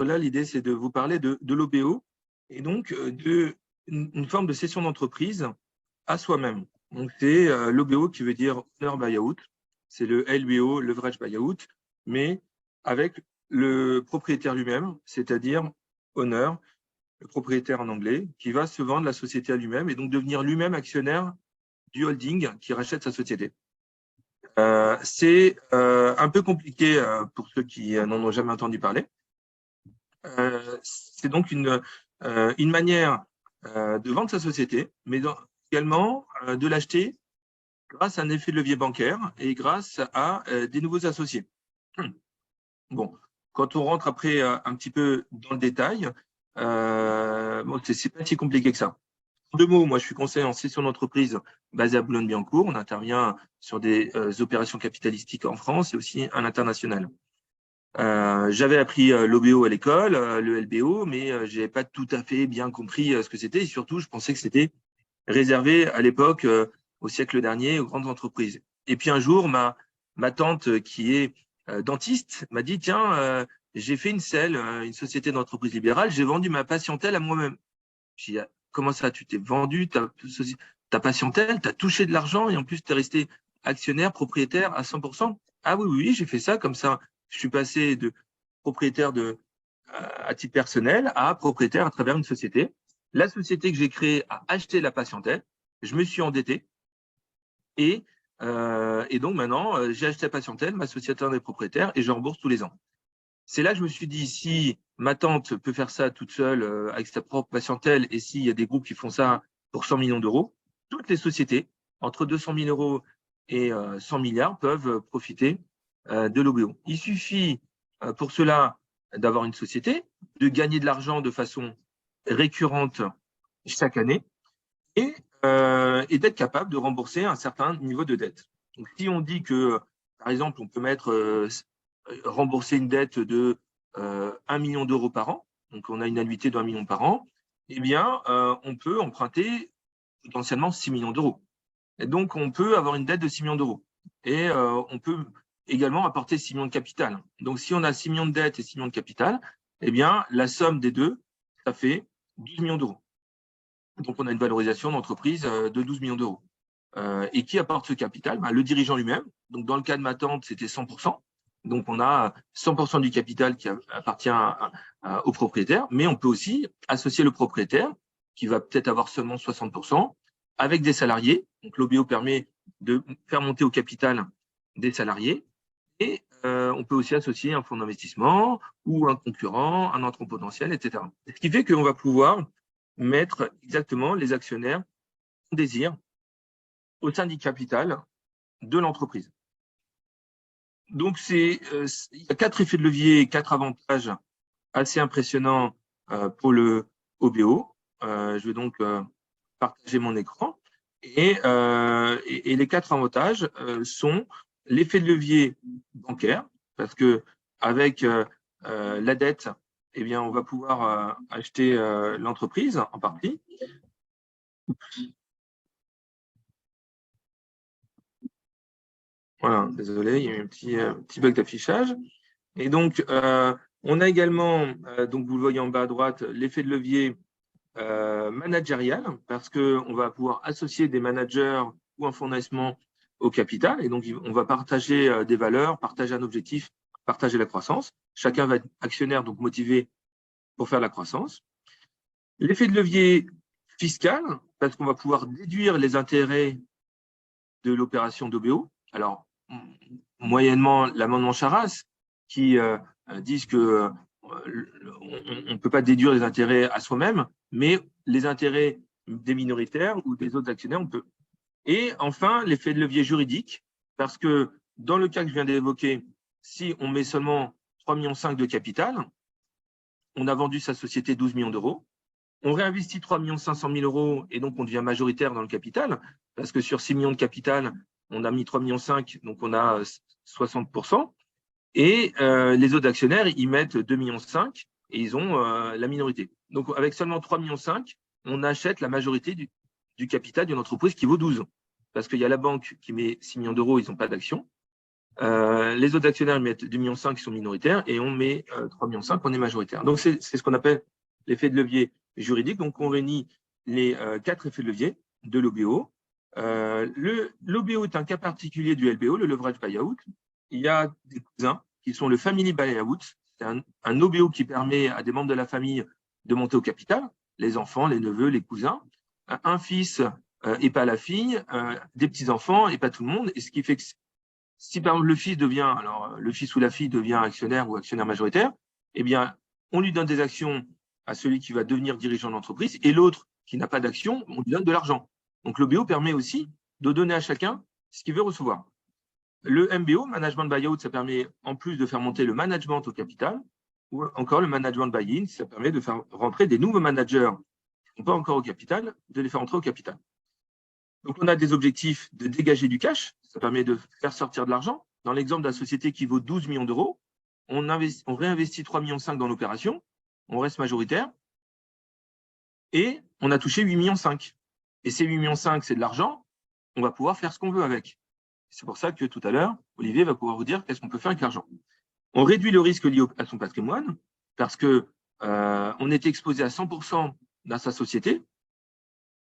Là, l'idée, c'est de vous parler de l'OBO et donc une forme de cession d'entreprise à soi-même. Donc, c'est l'OBO qui veut dire Owner Buyout. C'est le LBO, Leverage Buyout, mais avec le propriétaire lui-même, c'est-à-dire Owner, le propriétaire en anglais, qui va se vendre la société à lui-même et donc devenir lui-même actionnaire du holding qui rachète sa société. C'est un peu compliqué pour ceux qui n'en ont jamais entendu parler. C'est donc une manière de vendre sa société, mais également de l'acheter grâce à un effet de levier bancaire et grâce à des nouveaux associés. Bon, quand on rentre après un petit peu dans le détail, bon, c'est pas si compliqué que ça. En 2 mots, moi, je suis conseiller en cession d'entreprise basé à Boulogne-Billancourt. On intervient sur des opérations capitalistiques en France et aussi à l'international. J'avais appris l'OBO à l'école, le LBO, mais je n'avais pas tout à fait bien compris ce que c'était. Et surtout, je pensais que c'était réservé à l'époque, au siècle dernier, aux grandes entreprises. Et puis un jour, ma tante, qui est dentiste, m'a dit, tiens, j'ai fait une SEL, une société d'entreprise libérale, j'ai vendu ma patientèle à moi-même. J'ai dit, comment ça, tu t'es vendu ta patientèle, tu as touché de l'argent et en plus, tu es resté actionnaire, propriétaire à 100%? Ah oui, oui, j'ai fait ça comme ça. Je suis passé de propriétaire à titre personnel à propriétaire à travers une société. La société que j'ai créée a acheté la patientèle. Je me suis endetté et donc maintenant, j'ai acheté la patientèle, ma société en est propriétaire et je rembourse tous les ans. C'est là que je me suis dit, si ma tante peut faire ça toute seule avec sa propre patientèle et s'il y a des groupes qui font ça pour 100 millions d'euros, toutes les sociétés, entre 200 000 euros et 100 milliards, peuvent profiter de l'OBO. Il suffit pour cela d'avoir une société, de gagner de l'argent de façon récurrente chaque année et d'être capable de rembourser un certain niveau de dette. Donc, si on dit que, par exemple, on peut rembourser une dette de 1 million d'euros par an, donc on a une annuité d'1 million par an, eh bien, on peut emprunter potentiellement 6 millions d'euros. Et donc, on peut avoir une dette de 6 millions d'euros. Et on peut également apporter 6 millions de capital. Donc, si on a 6 millions de dettes et 6 millions de capital, eh bien, la somme des deux, ça fait 12 millions d'euros. Donc, on a une valorisation d'entreprise de 12 millions d'euros. Et qui apporte ce capital? Le dirigeant lui-même. Donc, dans le cas de ma tante, c'était 100%. Donc, on a 100% du capital qui appartient au propriétaire, mais on peut aussi associer le propriétaire, qui va peut-être avoir seulement 60%, avec des salariés. Donc, l'OBO permet de faire monter au capital des salariés. Et on peut aussi associer un fonds d'investissement ou un concurrent, un entrant potentiel, etc. Ce qui fait qu'on va pouvoir mettre exactement les actionnaires qu'on désire au sein du capital de l'entreprise. Donc, il y a 4 effets de levier, 4 avantages assez impressionnants pour le OBO. Je vais donc partager mon écran. Et les 4 avantages sont l'effet de levier bancaire, parce que avec la dette, eh bien, on va pouvoir acheter l'entreprise en partie. Voilà, désolé, il y a eu un petit bug d'affichage. Et donc, on a également, donc vous le voyez en bas à droite, l'effet de levier managérial, parce qu'on va pouvoir associer des managers ou un fonds d'investissement au capital. Et donc, on va partager des valeurs, partager un objectif, partager la croissance. Chacun va être actionnaire, donc motivé pour faire la croissance. L'effet de levier fiscal, parce qu'on va pouvoir déduire les intérêts de l'opération d'OBO. Alors, moyennement l'amendement Charras, qui disent que on ne peut pas déduire les intérêts à soi-même, mais les intérêts des minoritaires ou des autres actionnaires, on peut. Et enfin, l'effet de levier juridique, parce que dans le cas que je viens d'évoquer, si on met seulement 3,5 millions de capital, on a vendu sa société 12 millions d'euros, on réinvestit 3,5 millions d'euros et donc on devient majoritaire dans le capital, parce que sur 6 millions de capital, on a mis 3,5 millions, donc on a 60%. Et les autres actionnaires, ils mettent 2,5 millions et ils ont la minorité. Donc, avec seulement 3,5 millions, on achète la majorité du capital d'une entreprise qui vaut 12. Parce qu'il y a la banque qui met 6 millions d'euros, ils n'ont pas d'action. Les autres actionnaires mettent 2,5 millions qui sont minoritaires et on met 3,5 millions, on est majoritaire. Donc, c'est ce qu'on appelle l'effet de levier juridique. Donc, on réunit les 4 effets de levier de l'OBO. L'OBO est un cas particulier du LBO, le leverage buyout. Il y a des cousins qui sont le family buyout. C'est un OBO qui permet à des membres de la famille de monter au capital, les enfants, les neveux, les cousins, un fils et pas la fille, des petits-enfants et pas tout le monde. Et ce qui fait que si par exemple le fils devient, alors le fils ou la fille devient actionnaire ou actionnaire majoritaire, eh bien, on lui donne des actions à celui qui va devenir dirigeant de l'entreprise et l'autre qui n'a pas d'action, on lui donne de l'argent. Donc l'OBO permet aussi de donner à chacun ce qu'il veut recevoir. Le MBO, Management Buyout, ça permet en plus de faire monter le management au capital, ou encore le Management Buy-in, ça permet de faire rentrer des nouveaux managers qui ne sont pas encore au capital, de les faire entrer au capital. Donc, on a des objectifs de dégager du cash, ça permet de faire sortir de l'argent. Dans l'exemple de la société qui vaut 12 millions d'euros, on réinvestit 3,5 millions dans l'opération, on reste majoritaire, et on a touché 8,5 millions. Et ces 8,5 millions, c'est de l'argent, on va pouvoir faire ce qu'on veut avec. C'est pour ça que tout à l'heure, Olivier va pouvoir vous dire qu'est-ce qu'on peut faire avec l'argent. On réduit le risque lié à son patrimoine, parce que on est exposé à 100% dans sa société.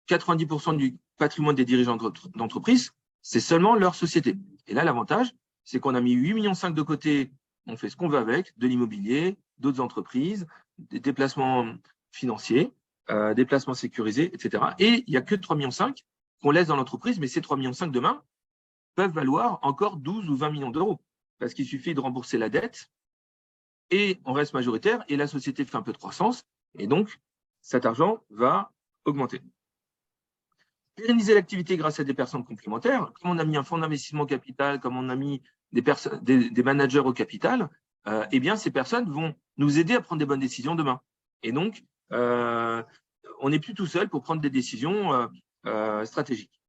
90% du patrimoine des dirigeants d'entreprise, c'est seulement leur société. Et là, l'avantage, c'est qu'on a mis 8,5 millions de côté, on fait ce qu'on veut avec, de l'immobilier, d'autres entreprises, des déplacements financiers, des placements sécurisés, etc. Et il n'y a que 3,5 millions qu'on laisse dans l'entreprise, mais ces 3,5 millions demain peuvent valoir encore 12 ou 20 millions d'euros. Parce qu'il suffit de rembourser la dette et on reste majoritaire et la société fait un peu de croissance et donc cet argent va augmenter. Pérenniser l'activité grâce à des personnes complémentaires, comme on a mis un fonds d'investissement capital, comme on a mis des managers au capital, eh bien ces personnes vont nous aider à prendre des bonnes décisions demain. Et donc, on n'est plus tout seul pour prendre des décisions stratégiques.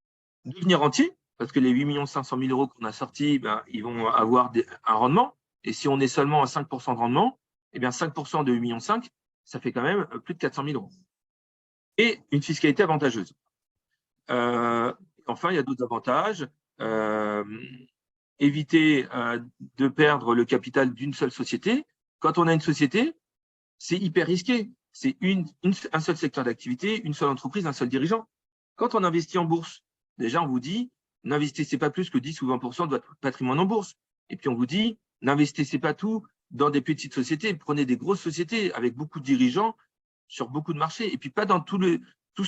Devenir rentier, parce que les 8 500 000 euros qu'on a sortis, ben, ils vont avoir un rendement. Et si on est seulement à 5% de rendement, eh bien 5% de 8,5 millions, ça fait quand même plus de 400 000 euros. Et une fiscalité avantageuse. Enfin, il y a d'autres avantages. Éviter de perdre le capital d'une seule société. Quand on a une société, c'est hyper risqué. C'est un seul secteur d'activité, une seule entreprise, un seul dirigeant. Quand on investit en bourse, déjà, on vous dit, n'investissez pas plus que 10 ou 20% de votre patrimoine en bourse. Et puis, on vous dit, n'investissez pas tout dans des petites sociétés, prenez des grosses sociétés avec beaucoup de dirigeants sur beaucoup de marchés. Et puis, pas dans tous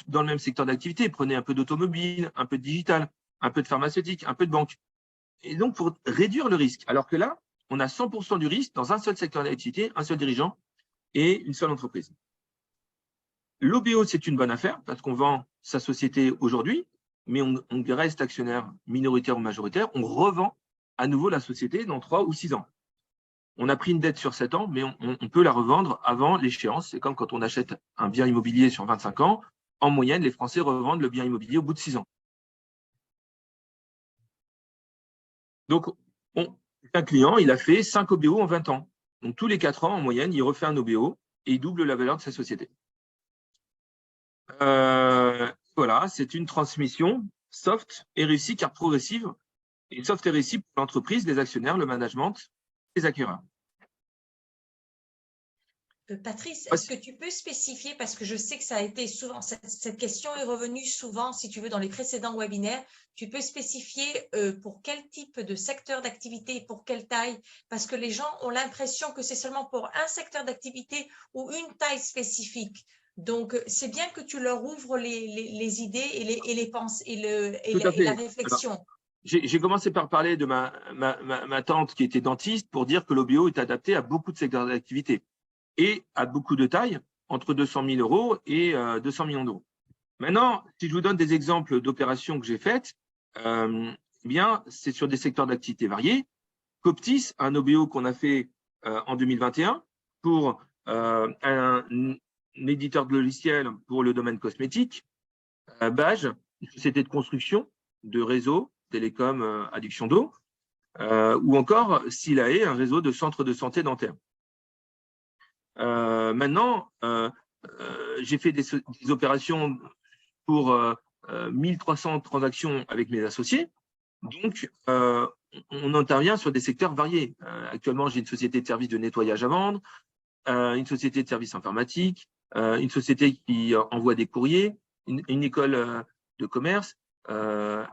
dans le même secteur d'activité. Prenez un peu d'automobile, un peu de digital, un peu de pharmaceutique, un peu de banque. Et donc, pour réduire le risque. Alors que là, on a 100% du risque dans un seul secteur d'activité, un seul dirigeant et une seule entreprise. L'OBO, c'est une bonne affaire parce qu'on vend sa société aujourd'hui, mais on reste actionnaire minoritaire ou majoritaire. On revend à nouveau la société dans 3 ou 6 ans. On a pris une dette sur 7 ans, mais on peut la revendre avant l'échéance. C'est comme quand on achète un bien immobilier sur 25 ans. En moyenne, les Français revendent le bien immobilier au bout de 6 ans. Donc, un client, il a fait 5 OBO en 20 ans. Donc, tous les 4 ans, en moyenne, il refait un OBO et il double la valeur de sa société. Voilà, c'est une transmission soft et réussie car progressive. Et soft et réussie pour l'entreprise, les actionnaires, le management, les acquéreurs. Patrice, est-ce que tu peux spécifier, parce que je sais que ça a été souvent, cette question est revenue souvent, si tu veux, dans les précédents webinaires, tu peux spécifier pour quel type de secteur d'activité, pour quelle taille, parce que les gens ont l'impression que c'est seulement pour un secteur d'activité ou une taille spécifique. Donc, c'est bien que tu leur ouvres les idées et les pensées et la réflexion. Alors, j'ai commencé par parler de ma tante qui était dentiste pour dire que l'OBO est adapté à beaucoup de secteurs d'activité et à beaucoup de tailles, entre 200 000 euros et 200 millions d'euros. Maintenant, si je vous donne des exemples d'opérations que j'ai faites, eh bien, c'est sur des secteurs d'activité variés. Coptis, un OBO qu'on a fait en 2021 pour un éditeur de logiciels pour le domaine cosmétique. Bage, une société de construction de réseaux, télécom, adduction d'eau, ou encore Silae, un réseau de centres de santé dentaire. Maintenant, j'ai fait des opérations pour 1300 transactions avec mes associés. Donc, on intervient sur des secteurs variés. Actuellement, j'ai une société de services de nettoyage à vendre, une société de services informatiques, une société qui envoie des courriers, une école de commerce.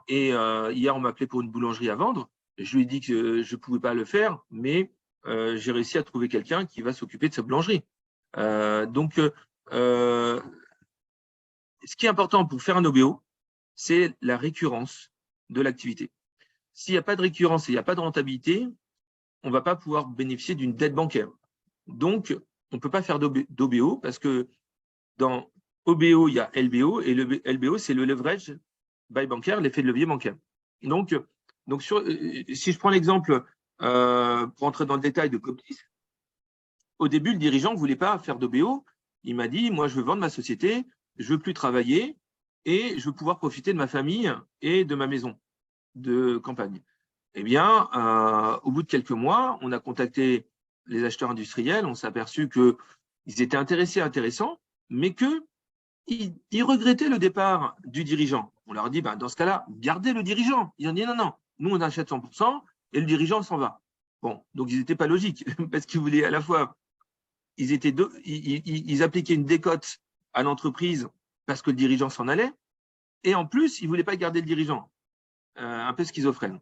Et hier, on m'a appelé pour une boulangerie à vendre. Je lui ai dit que je ne pouvais pas le faire, mais j'ai réussi à trouver quelqu'un qui va s'occuper de sa boulangerie. Donc, ce qui est important pour faire un OBO, c'est la récurrence de l'activité. S'il n'y a pas de récurrence et il n'y a pas de rentabilité, on ne va pas pouvoir bénéficier d'une dette bancaire. Donc, on ne peut pas faire d'OBO parce que dans OBO, il y a LBO et le LBO, c'est le leverage by bancaire, l'effet de levier bancaire. Donc si je prends l'exemple, pour entrer dans le détail de Coptis, au début, le dirigeant ne voulait pas faire d'OBO. Il m'a dit, moi, je veux vendre ma société, je ne veux plus travailler et je veux pouvoir profiter de ma famille et de ma maison de campagne. Eh bien, au bout de quelques mois, on a contacté les acheteurs industriels, on s'est aperçu qu'ils étaient intéressants, mais qu'ils regrettaient le départ du dirigeant. On leur a dit, dans ce cas-là, gardez le dirigeant. Ils ont dit, non, nous, on achète 100% et le dirigeant s'en va. Bon, donc ils n'étaient pas logiques parce qu'ils voulaient à la fois, ils appliquaient une décote à l'entreprise parce que le dirigeant s'en allait et en plus, ils ne voulaient pas garder le dirigeant. Un peu schizophrène.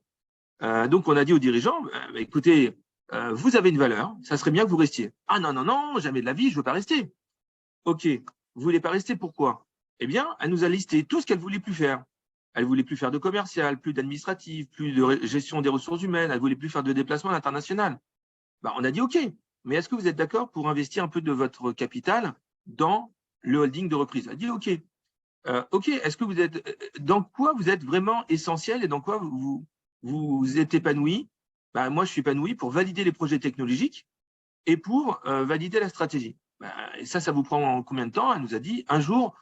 Donc, on a dit aux dirigeants, écoutez, vous avez une valeur, ça serait bien que vous restiez. Ah non, jamais de la vie, je ne veux pas rester. OK, vous ne voulez pas rester, pourquoi? Eh bien, elle nous a listé tout ce qu'elle ne voulait plus faire. Elle ne voulait plus faire de commercial, plus d'administratif, plus de gestion des ressources humaines, elle ne voulait plus faire de déplacement à l'international. On a dit OK, mais est-ce que vous êtes d'accord pour investir un peu de votre capital dans le holding de reprise? Elle a dit OK. OK, est-ce que dans quoi vous êtes vraiment essentiel et dans quoi vous êtes épanoui? Moi, je suis épanoui pour valider les projets technologiques et pour valider la stratégie. Et ça vous prend combien de temps? Elle nous a dit 1 jour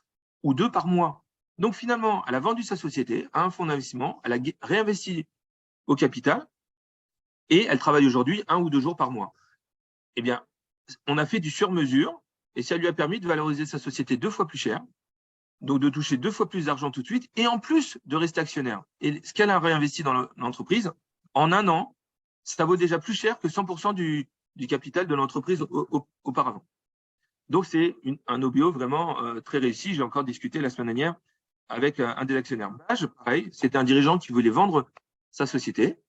ou 2 par mois. Donc, finalement, elle a vendu sa société à un fonds d'investissement, elle a réinvesti au capital et elle travaille aujourd'hui 1 ou 2 jours par mois. Eh bien, on a fait du sur-mesure et ça lui a permis de valoriser sa société 2 fois plus cher, donc de toucher 2 fois plus d'argent tout de suite et en plus de rester actionnaire. Et ce qu'elle a réinvesti dans l'entreprise, en 1 an, ça vaut déjà plus cher que 100% du capital de l'entreprise auparavant. Donc, c'est un OBO vraiment très réussi. J'ai encore discuté la semaine dernière avec un des actionnaires. Bage, pareil, c'était un dirigeant qui voulait vendre sa société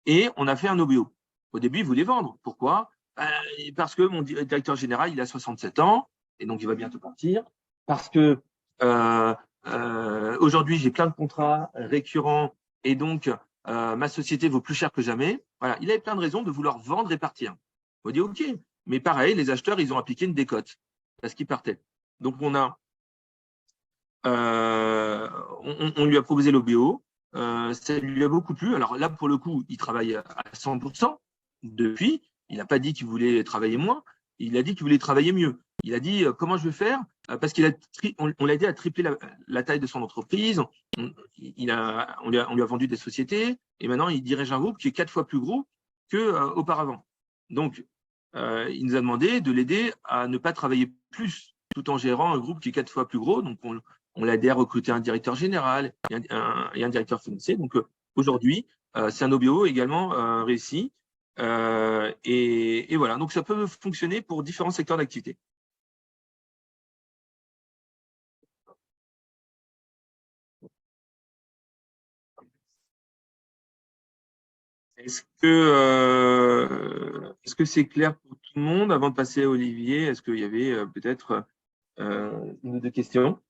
et on a fait un OBO. Au début, il voulait vendre. Pourquoi? Parce que mon directeur général, il a 67 ans et donc il va bientôt partir. Parce que aujourd'hui, j'ai plein de contrats récurrents et donc ma société vaut plus cher que jamais. Voilà, il avait plein de raisons de vouloir vendre et partir. On dit OK, mais pareil, les acheteurs, ils ont appliqué une décote parce qu'ils partaient. Donc on lui a proposé l'OBO, ça lui a beaucoup plu. Alors là, pour le coup, il travaille à 100% depuis. Il n'a pas dit qu'il voulait travailler moins, il a dit qu'il voulait travailler mieux. Il a dit comment je vais faire parce on l'a aidé à tripler la taille de son entreprise. On lui a vendu des sociétés et maintenant il dirige un groupe qui est 4 fois plus gros qu'auparavant. Donc, il nous a demandé de l'aider à ne pas travailler plus tout en gérant un groupe qui est 4 fois plus gros. Donc, on l'a aidé à recruter un directeur général et un directeur financier. Donc, aujourd'hui, c'est un OBO également réussi. Et voilà, donc ça peut fonctionner pour différents secteurs d'activité. Est-ce que c'est clair pour tout le monde? Avant de passer à Olivier, est-ce qu'il y avait peut-être une ou deux questions?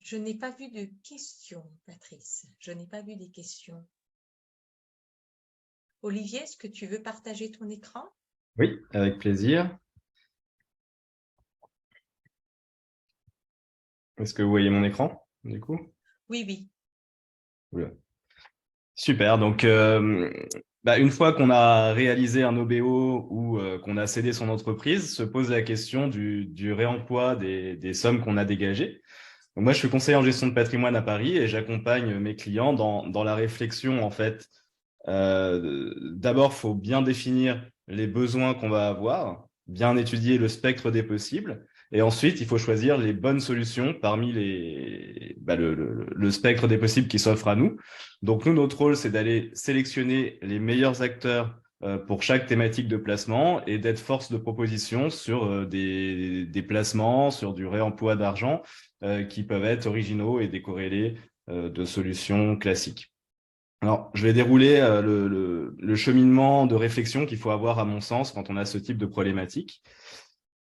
Je n'ai pas vu de questions, Patrice. Je n'ai pas vu des questions. Olivier, est-ce que tu veux partager ton écran? Oui, avec plaisir. Est-ce que vous voyez mon écran, du coup? Oui. Oula. Super, donc une fois qu'on a réalisé un OBO ou qu'on a cédé son entreprise, se pose la question du réemploi des sommes qu'on a dégagées. Donc moi, je suis conseiller en gestion de patrimoine à Paris et j'accompagne mes clients dans la réflexion, en fait. D'abord, il faut bien définir les besoins qu'on va avoir, bien étudier le spectre des possibles Et ensuite, il faut choisir les bonnes solutions parmi le spectre des possibles qui s'offrent à nous. Donc, nous, notre rôle, c'est d'aller sélectionner les meilleurs acteurs pour chaque thématique de placement et d'être force de proposition sur des placements, sur du réemploi d'argent qui peuvent être originaux et décorrélés de solutions classiques. Alors, je vais dérouler le cheminement de réflexion qu'il faut avoir, à mon sens, quand on a ce type de problématique.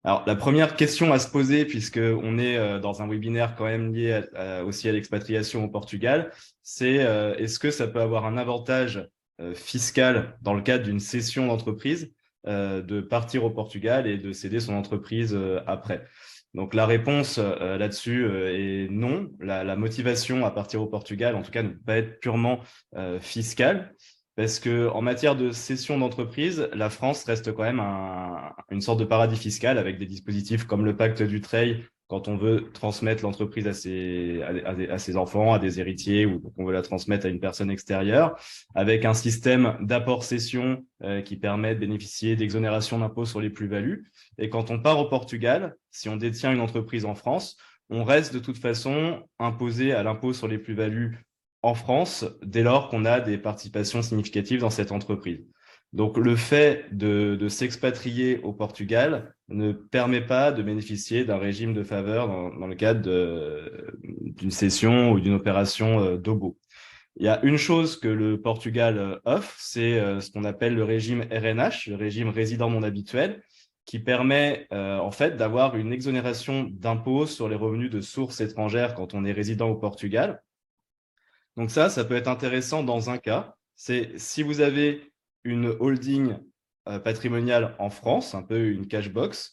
Alors, la première question à se poser, puisqu'on est dans un webinaire quand même lié aussi à l'expatriation au Portugal, c'est est-ce que ça peut avoir un avantage fiscal dans le cadre d'une cession d'entreprise de partir au Portugal et de céder son entreprise après? Donc, la réponse là-dessus est non. La motivation à partir au Portugal, en tout cas, ne peut pas être purement fiscale. Parce qu'en matière de cession d'entreprise, la France reste quand même une sorte de paradis fiscal avec des dispositifs comme le pacte du Dutreil quand on veut transmettre l'entreprise à ses enfants, à des héritiers ou qu'on veut la transmettre à une personne extérieure, avec un système d'apport-cession qui permet de bénéficier d'exonération d'impôts sur les plus-values. Et quand on part au Portugal, si on détient une entreprise en France, on reste de toute façon imposé à l'impôt sur les plus-values en France, dès lors qu'on a des participations significatives dans cette entreprise. Donc, le fait de s'expatrier au Portugal ne permet pas de bénéficier d'un régime de faveur dans le cadre d'une cession ou d'une opération d'OBO. Il y a une chose que le Portugal offre, c'est ce qu'on appelle le régime RNH, le régime résident non habituel, qui permet en fait d'avoir une exonération d'impôts sur les revenus de sources étrangères quand on est résident au Portugal. Donc ça peut être intéressant dans un cas, c'est si vous avez une holding patrimoniale en France, un peu une cash box,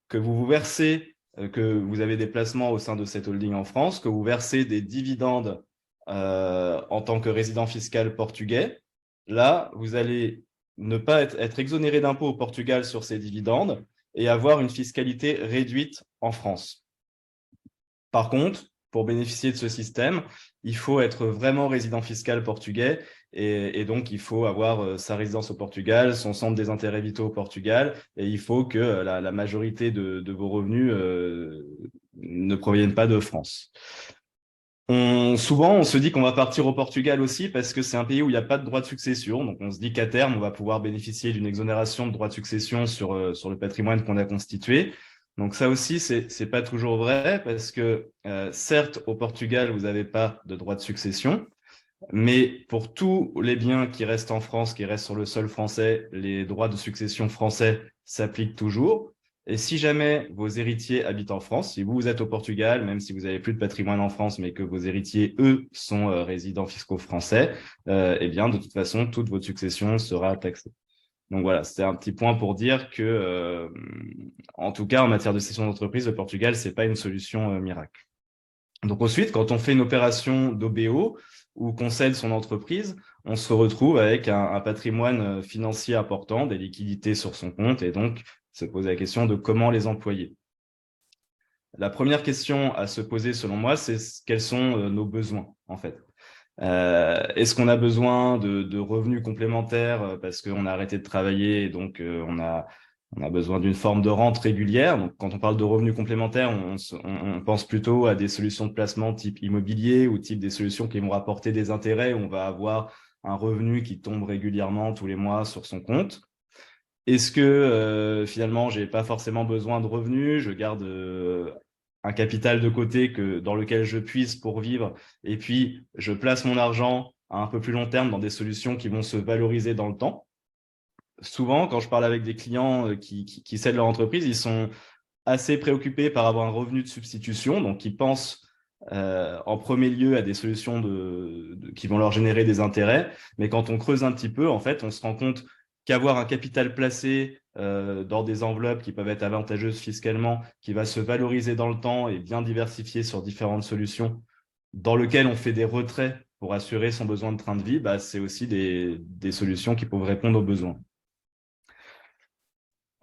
que vous versez, que vous avez des placements au sein de cette holding en France, que vous versez des dividendes en tant que résident fiscal portugais. Là, vous allez ne pas être exonéré d'impôts au Portugal sur ces dividendes et avoir une fiscalité réduite en France. Par contre, pour bénéficier de ce système, il faut être vraiment résident fiscal portugais et donc il faut avoir sa résidence au Portugal, son centre des intérêts vitaux au Portugal et il faut que la majorité de vos revenus ne proviennent pas de France. Souvent, on se dit qu'on va partir au Portugal aussi parce que c'est un pays où il n'y a pas de droit de succession. Donc, on se dit qu'à terme, on va pouvoir bénéficier d'une exonération de droit de succession sur le patrimoine qu'on a constitué. Donc ça aussi, c'est pas toujours vrai parce que certes, au Portugal, vous n'avez pas de droit de succession, mais pour tous les biens qui restent en France, qui restent sur le sol français, les droits de succession français s'appliquent toujours. Et si jamais vos héritiers habitent en France, si vous êtes au Portugal, même si vous n'avez plus de patrimoine en France, mais que vos héritiers, eux, sont résidents fiscaux français, eh bien, de toute façon, toute votre succession sera taxée. Donc voilà, c'était un petit point pour dire que, en tout cas, en matière de cession d'entreprise, le Portugal, c'est pas une solution miracle. Donc ensuite, quand on fait une opération d'OBO ou qu'on cède son entreprise, on se retrouve avec un patrimoine financier important, des liquidités sur son compte, et donc se poser la question de comment les employer. La première question à se poser, selon moi, c'est quels sont nos besoins, en fait. Est-ce qu'on a besoin de revenus complémentaires parce qu'on a arrêté de travailler et donc on a besoin d'une forme de rente régulière? Donc, quand on parle de revenus complémentaires, on pense plutôt à des solutions de placement type immobilier ou type des solutions qui vont rapporter des intérêts où on va avoir un revenu qui tombe régulièrement tous les mois sur son compte. Est-ce que finalement, j'ai pas forcément besoin de revenus, je garde un capital de côté dans lequel je puise pour vivre, et puis je place mon argent à un peu plus long terme dans des solutions qui vont se valoriser dans le temps. Souvent, quand je parle avec des clients qui cèdent leur entreprise, ils sont assez préoccupés par avoir un revenu de substitution, donc ils pensent en premier lieu à des solutions qui vont leur générer des intérêts. Mais quand on creuse un petit peu, en fait, on se rend compte qu'avoir un capital placé dans des enveloppes qui peuvent être avantageuses fiscalement, qui va se valoriser dans le temps et bien diversifier sur différentes solutions, dans lesquelles on fait des retraits pour assurer son besoin de train de vie, c'est aussi des solutions qui peuvent répondre aux besoins.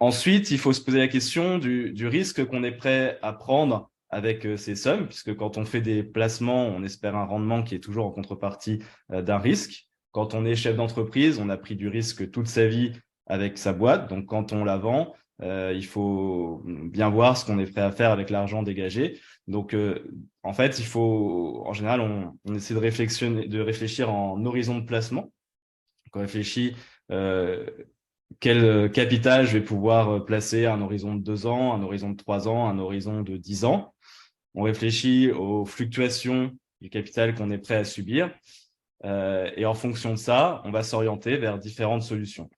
Ensuite, il faut se poser la question du risque qu'on est prêt à prendre avec ces sommes, puisque quand on fait des placements, on espère un rendement qui est toujours en contrepartie d'un risque. Quand on est chef d'entreprise, on a pris du risque toute sa vie avec sa boîte. Donc, quand on la vend, il faut bien voir ce qu'on est prêt à faire avec l'argent dégagé. Donc, en fait, en général, on essaie de réfléchir en horizon de placement. Donc, on réfléchit quel capital je vais pouvoir placer à un horizon de 2 ans, un horizon de 3 ans, un horizon de 10 ans. On réfléchit aux fluctuations du capital qu'on est prêt à subir. Et en fonction de ça, on va s'orienter vers différentes solutions.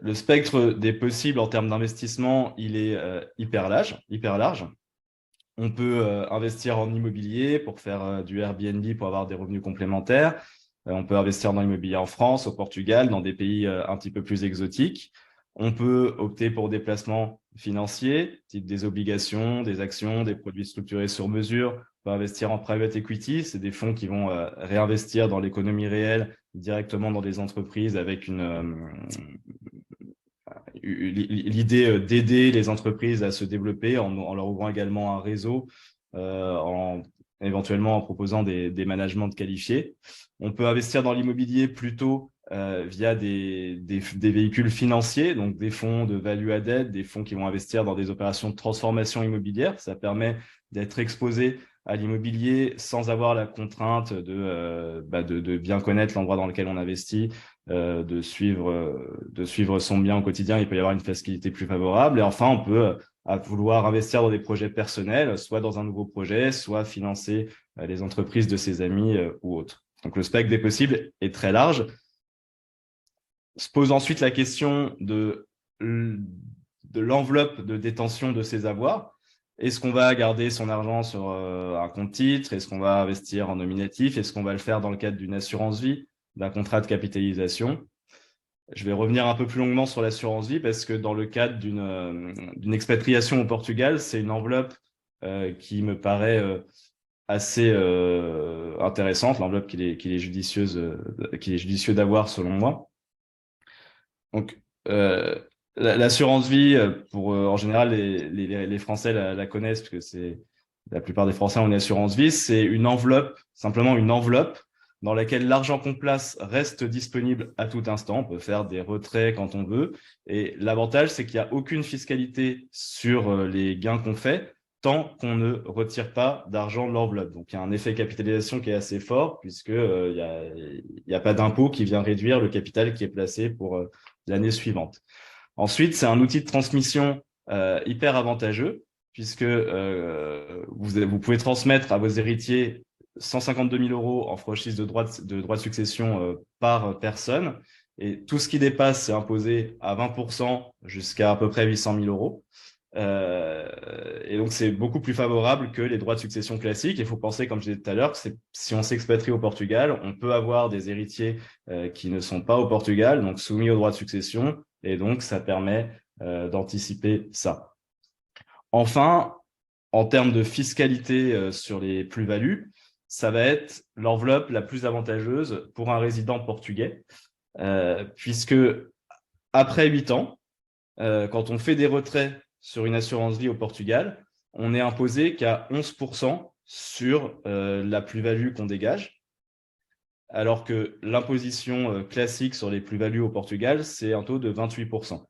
Le spectre des possibles en termes d'investissement, il est hyper large. On peut investir en immobilier pour faire du Airbnb pour avoir des revenus complémentaires. On peut investir dans l'immobilier en France, au Portugal, dans des pays un petit peu plus exotiques. On peut opter pour des placements financiers, type des obligations, des actions, des produits structurés sur mesure. On peut investir en private equity, c'est des fonds qui vont réinvestir dans l'économie réelle directement dans des entreprises avec l'idée d'aider les entreprises à se développer en leur ouvrant également un réseau, éventuellement en proposant des managements qualifiés. On peut investir dans l'immobilier plutôt via des véhicules financiers, donc des fonds de value added, des fonds qui vont investir dans des opérations de transformation immobilière. Ça permet d'être exposé à l'immobilier sans avoir la contrainte de bien connaître l'endroit dans lequel on investit, de suivre son bien au quotidien. Il peut y avoir une fiscalité plus favorable. Et enfin, on peut vouloir investir dans des projets personnels, soit dans un nouveau projet, soit financer les entreprises de ses amis ou autres. Donc, le spectre des possibles est très large. Se pose ensuite la question de l'enveloppe de détention de ses avoirs. Est-ce qu'on va garder son argent sur un compte titre? Est-ce qu'on va investir en nominatif? Est-ce qu'on va le faire dans le cadre d'une assurance vie, d'un contrat de capitalisation? Je vais revenir un peu plus longuement sur l'assurance vie parce que dans le cadre d'une expatriation au Portugal, c'est une enveloppe qui me paraît assez intéressante, l'enveloppe qu'il est judicieux d'avoir selon moi. Donc, l'assurance vie, en général, les Français la connaissent parce que la plupart des Français ont une assurance vie. C'est une enveloppe, simplement une enveloppe dans laquelle l'argent qu'on place reste disponible à tout instant. On peut faire des retraits quand on veut. Et l'avantage, c'est qu'il n'y a aucune fiscalité sur les gains qu'on fait tant qu'on ne retire pas d'argent de l'enveloppe. Donc, il y a un effet capitalisation qui est assez fort puisque il y a pas d'impôt qui vient réduire le capital qui est placé pour l'année suivante. Ensuite, c'est un outil de transmission hyper avantageux puisque vous pouvez transmettre à vos héritiers 152 000 € en franchise de droits de succession par personne. Et tout ce qui dépasse, c'est imposé à 20% jusqu'à à peu près 800 000 €. Et donc, c'est beaucoup plus favorable que les droits de succession classiques. Il faut penser, comme je disais tout à l'heure, que si on s'expatrie au Portugal, on peut avoir des héritiers qui ne sont pas au Portugal, donc soumis aux droits de succession. Et donc, ça permet d'anticiper ça. Enfin, en termes de fiscalité sur les plus-values, ça va être l'enveloppe la plus avantageuse pour un résident portugais, puisque après 8 ans, quand on fait des retraits sur une assurance vie au Portugal, on est imposé qu'à 11% sur la plus-value qu'on dégage, alors que l'imposition classique sur les plus-values au Portugal, c'est un taux de 28%.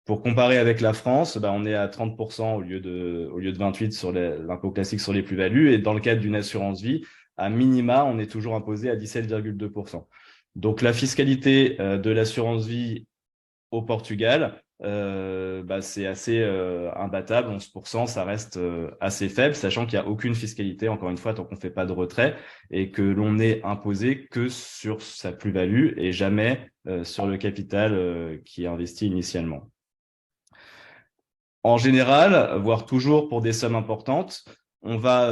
Pour comparer avec la France, on est à 30% au lieu de 28% sur l'impôt classique sur les plus-values. Et dans le cadre d'une assurance vie, à minima, on est toujours imposé à 17,2%. Donc, la fiscalité de l'assurance vie au Portugal, c'est assez imbattable. 11%, ça reste assez faible, sachant qu'il n'y a aucune fiscalité, encore une fois, tant qu'on ne fait pas de retrait, et que l'on n'est imposé que sur sa plus-value et jamais sur le capital qui est investi initialement. En général, voire toujours pour des sommes importantes, on va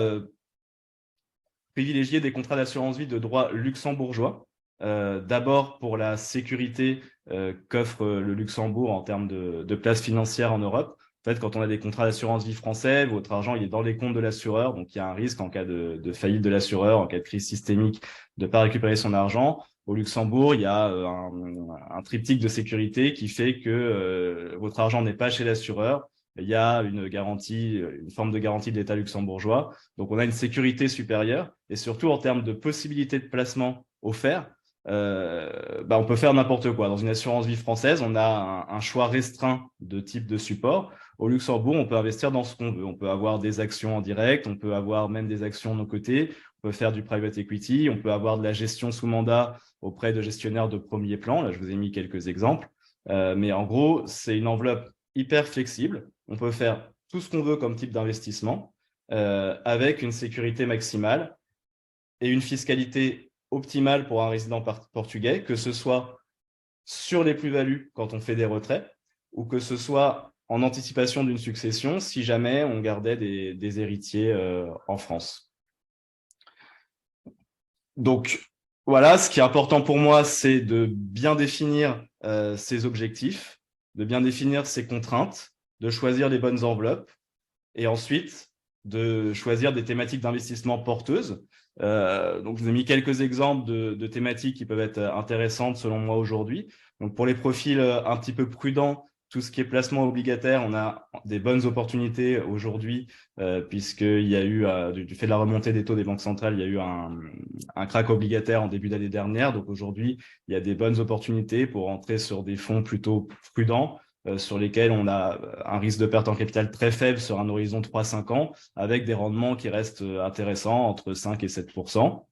privilégier des contrats d'assurance vie de droit luxembourgeois. D'abord pour la sécurité qu'offre le Luxembourg en termes de place financière en Europe. En fait, quand on a des contrats d'assurance vie français, votre argent il est dans les comptes de l'assureur, donc il y a un risque en cas de faillite de l'assureur, en cas de crise systémique, de ne pas récupérer son argent. Au Luxembourg, il y a un triptyque de sécurité qui fait que votre argent n'est pas chez l'assureur. Il y a une forme de garantie de l'État luxembourgeois. Donc, on a une sécurité supérieure et surtout en termes de possibilités de placement offerts, on peut faire n'importe quoi. Dans une assurance vie française, on a un choix restreint de type de support. Au Luxembourg, on peut investir dans ce qu'on veut. On peut avoir des actions en direct, on peut avoir même des actions de nos côtés, on peut faire du private equity, on peut avoir de la gestion sous mandat auprès de gestionnaires de premier plan. Là, je vous ai mis quelques exemples. Mais en gros, c'est une enveloppe hyper flexible. On peut faire tout ce qu'on veut comme type d'investissement avec une sécurité maximale et une fiscalité optimale pour un résident portugais, que ce soit sur les plus-values quand on fait des retraits ou que ce soit en anticipation d'une succession si jamais on gardait des héritiers en France. Donc, voilà, ce qui est important pour moi, c'est de bien définir ses objectifs, de bien définir ses contraintes, de choisir les bonnes enveloppes et ensuite de choisir des thématiques d'investissement porteuses. Donc, je vous ai mis quelques exemples de thématiques qui peuvent être intéressantes selon moi aujourd'hui. Donc, pour les profils un petit peu prudents, tout ce qui est placement obligataire, on a des bonnes opportunités aujourd'hui puisqu'il y a eu, du fait de la remontée des taux des banques centrales, il y a eu un crack obligataire en début d'année dernière. Donc, aujourd'hui, il y a des bonnes opportunités pour entrer sur des fonds plutôt prudents sur lesquels on a un risque de perte en capital très faible sur un horizon 3-5 ans, avec des rendements qui restent intéressants, entre 5 et 7%.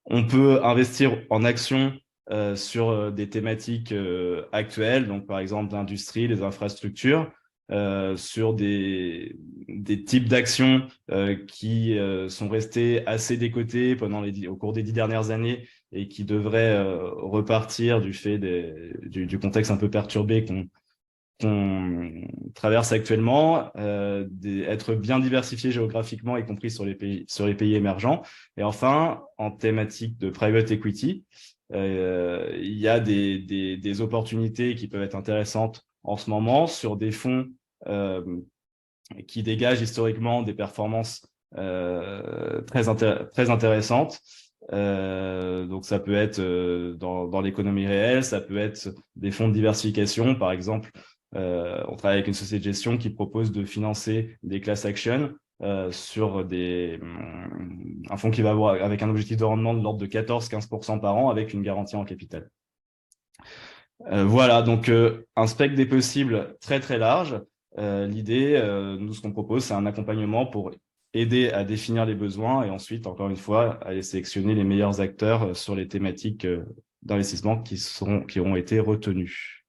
On peut investir en actions sur des thématiques actuelles, donc par exemple l'industrie, les infrastructures, sur des types d'actions qui sont restées assez décotées au cours des 10 dernières années et qui devraient repartir du fait du contexte un peu perturbé qu'on traverse actuellement, être bien diversifié géographiquement, y compris sur les pays émergents. Et enfin, en thématique de private equity, il y a des opportunités qui peuvent être intéressantes en ce moment sur des fonds qui dégagent historiquement des performances très intéressantes. Donc ça peut être dans l'économie réelle, ça peut être des fonds de diversification, par exemple. On travaille avec une société de gestion qui propose de financer des class actions sur un fonds qui va avoir avec un objectif de rendement de l'ordre de 14-15% par an avec une garantie en capital. Voilà, donc un spectre des possibles très très large. L'idée, nous ce qu'on propose, c'est un accompagnement pour aider à définir les besoins et ensuite, encore une fois, aller sélectionner les meilleurs acteurs sur les thématiques d'investissement qui auront été retenus.